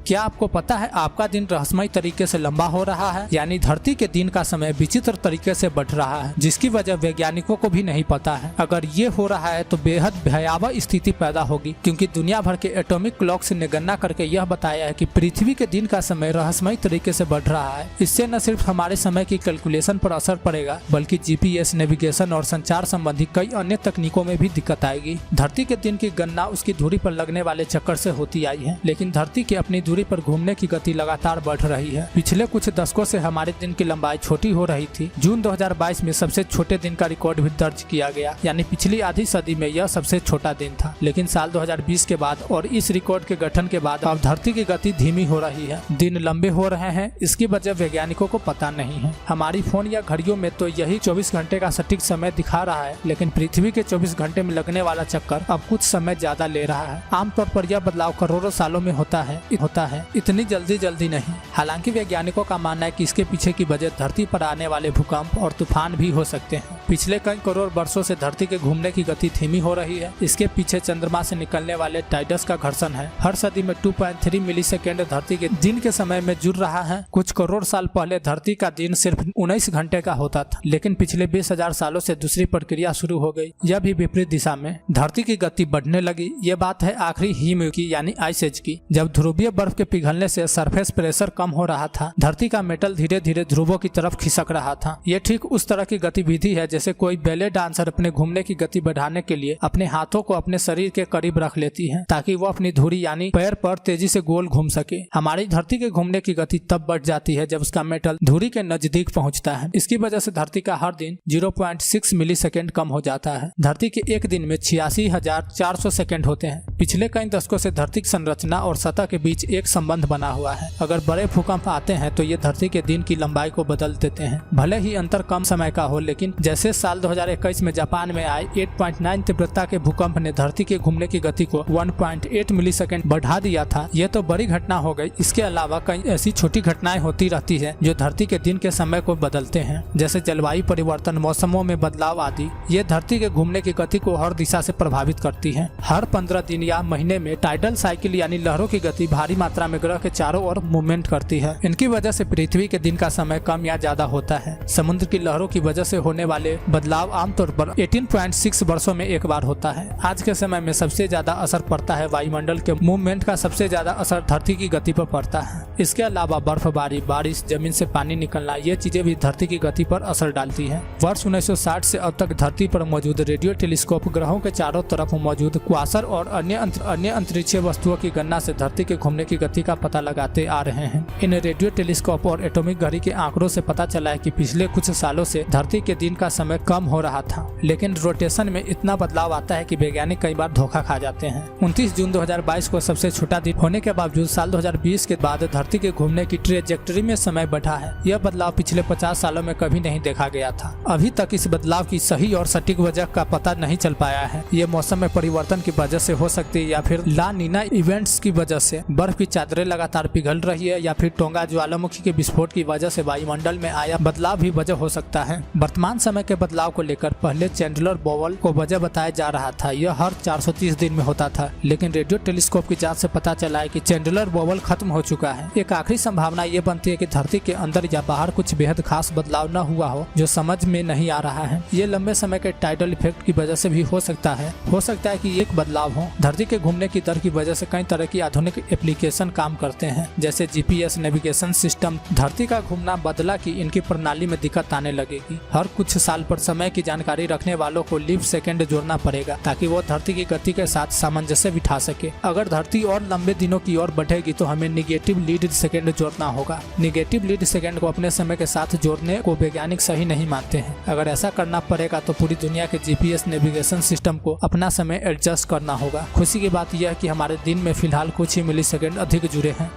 क्या आपको पता है आपका दिन रहस्यमय तरीके से लंबा हो रहा है, यानी धरती के दिन का समय विचित्र तरीके से बढ़ रहा है, जिसकी वजह वैज्ञानिकों को भी नहीं पता है। अगर ये हो रहा है तो बेहद भयावह स्थिति पैदा होगी, क्योंकि दुनिया भर के एटॉमिक क्लॉक से गणना करके यह बताया है कि पृथ्वी के दिन का समय रहस्यमय तरीके से बढ़ रहा है। इससे न सिर्फ हमारे समय की कैलकुलेशन पर असर पड़ेगा, बल्कि GPS, नेविगेशन और संचार संबंधी कई अन्य तकनीकों में भी दिक्कत आएगी। धरती के दिन की गणना उसकी धुरी पर लगने वाले चक्कर से होती आई है, लेकिन धरती की अपनी दूरी पर घूमने की गति लगातार बढ़ रही है। पिछले कुछ दशकों से हमारे दिन की लंबाई छोटी हो रही थी। जून 2022 में सबसे छोटे दिन का रिकॉर्ड भी दर्ज किया गया, यानी पिछली आधी सदी में यह सबसे छोटा दिन था। लेकिन साल 2020 के बाद और इस रिकॉर्ड के गठन के बाद अब धरती की गति धीमी हो रही है, दिन लंबे हो रहे हैं। इसकी वजह वैज्ञानिकों को पता नहीं है। हमारी फोन या घड़ियों में तो यही 24 घंटे का सटीक समय दिखा रहा है, लेकिन पृथ्वी के 24 घंटे में लगने वाला चक्कर अब कुछ समय ज्यादा ले रहा है। आमतौर पर यह बदलाव करोड़ों सालों में होता है, इतनी जल्दी नहीं। हालांकि वैज्ञानिकों का मानना है कि इसके पीछे की वजह धरती पर आने वाले भूकंप और तूफान भी हो सकते हैं। पिछले कई करोड़ वर्षों से धरती के घूमने की गति धीमी हो रही है। इसके पीछे चंद्रमा से निकलने वाले टाइडस का घर्षण है। हर सदी में 2.3 मिलीसेकेंड धरती के दिन के समय में जुड़ रहा है। कुछ करोड़ साल पहले धरती का दिन सिर्फ 19 घंटे का होता था, लेकिन पिछले 20,000 सालों से दूसरी प्रक्रिया शुरू हो गई, यह भी विपरीत दिशा में। धरती की गति बढ़ने लगी। ये बात है आखिरी हिम की, यानी आइस एज की। जब ध्रुवीय बर्फ के पिघलने से सरफेस प्रेशर कम हो रहा था, धरती का मेटल धीरे धीरे ध्रुवों की तरफ खिसक रहा था। ये ठीक उस तरह की गतिविधि है जैसे कोई बैले डांसर अपने घूमने की गति बढ़ाने के लिए अपने हाथों को अपने शरीर के करीब रख लेती है, ताकि वो अपनी धुरी यानी पैर पर तेजी से गोल घूम सके। हमारी धरती के घूमने की गति तब बढ़ जाती है जब उसका मेटल धुरी के नजदीक पहुंचता है। इसकी वजह से धरती का हर दिन 0.6 मिलीसेकेंड कम हो जाता है। धरती के एक दिन में 86,400 सेकेंड होते हैं। पिछले कई दशकों से धरती की संरचना और सतह के बीच एक संबंध बना हुआ है। अगर बड़े भूकंप आते हैं तो ये धरती के दिन की लंबाई को बदल देते हैं। भले ही अंतर कम समय का हो, लेकिन जैसे साल 2021 में जापान में आए 8.9 तीव्रता के भूकंप ने धरती के घूमने की गति को 1.8 मिलीसेकेंड बढ़ा दिया था। ये तो बड़ी घटना हो गई। इसके अलावा कई ऐसी छोटी घटनाएं होती रहती है जो धरती के दिन के समय को बदलते हैं, जैसे जलवायु परिवर्तन, मौसमों में बदलाव आदि। ये धरती के घूमने की गति को हर दिशा से प्रभावित करती है। हर 15 दिन या महीने में टाइडल साइकिल यानी लहरों की गति भारी मात्रा में ग्रह के चारों ओर मूवमेंट करती है। इनकी वजह से पृथ्वी के दिन का समय कम या ज्यादा होता है। समुद्र की लहरों की वजह से होने वाले बदलाव आमतौर पर 18.6 वर्षों में एक बार होता है। आज के समय में सबसे ज्यादा असर पड़ता है वायुमंडल के मूवमेंट का। सबसे ज्यादा असर धरती की गति पर पड़ता है। इसके अलावा बर्फबारी, बारिश, जमीन से पानी निकलना, ये चीजें भी धरती की गति पर असर डालती है। वर्ष 1960 से अब तक धरती पर मौजूद रेडियो टेलीस्कोप ग्रहों के चारों तरफ मौजूद क्वासर और अन्य अंतरिक्षीय वस्तुओं की गणना से धरती के घूमने की गति का पता लगाते आ रहे हैं। इन रेडियो टेलीस्कोप और एटॉमिक घड़ी के आंकड़ों से पता चला है कि पिछले कुछ सालों से धरती के दिन का समय कम हो रहा था, लेकिन रोटेशन में इतना बदलाव आता है कि वैज्ञानिक कई बार धोखा खा जाते हैं। 29 जून 2022 को सबसे छोटा दिन होने के बावजूद साल 2020 के बाद धरती के घूमने की ट्रेजेक्टरी में समय बढ़ा है। यह बदलाव पिछले 50 सालों में कभी नहीं देखा गया था। अभी तक इस बदलाव की सही और सटीक वजह का पता नहीं चल पाया है। ये मौसम में परिवर्तन की वजह से हो सकती है, या फिर ला नीना इवेंट्स की वजह से। बर्फ की चादरें लगातार पिघल रही है, या फिर टोंगा ज्वालामुखी के विस्फोट की वजह से वायुमंडल में आया बदलाव भी वजह हो सकता है। वर्तमान समय के बदलाव को लेकर पहले चैंडलर बोवल को वजह बताया जा रहा था। यह हर 430 दिन में होता था, लेकिन रेडियो टेलीस्कोप की जांच से पता चला है कि चैंडलर बोवल खत्म हो चुका है। एक आखिरी संभावना ये बनती है कि धरती के अंदर या बाहर कुछ बेहद खास बदलाव न हुआ हो जो समझ में नहीं आ रहा है। ये लंबे समय के टाइडल इफेक्ट की वजह से भी हो सकता है कि एक बदलाव हो। धरती के घूमने की दर की वजह से कई तरह की आधुनिक एप्लीकेशन काम करते हैं, जैसे GPS, नेविगेशन सिस्टम। धरती का घूमना बदला कि इनकी प्रणाली में दिक्कत आने लगेगी। हर कुछ साल पर समय की जानकारी रखने वालों को लीप सेकेंड जोड़ना पड़ेगा, ताकि वो धरती की गति के साथ सामंजस्य बिठा सके। अगर धरती और लंबे दिनों की ओर बढ़ेगी तो हमें निगेटिव लीड सेकेंड जोड़ना होगा। निगेटिव लीड सेकेंड को अपने समय के साथ जोड़ने को वैज्ञानिक सही नहीं मानते हैं। अगर ऐसा करना पड़ेगा तो पूरी दुनिया के GPS नेविगेशन सिस्टम को अपना समय एडजस्ट करना होगा। खुशी की बात यह है कि हमारे दिन में फिलहाल कुछ ही मिलीसेकेंड अधिक जुड़े हैं।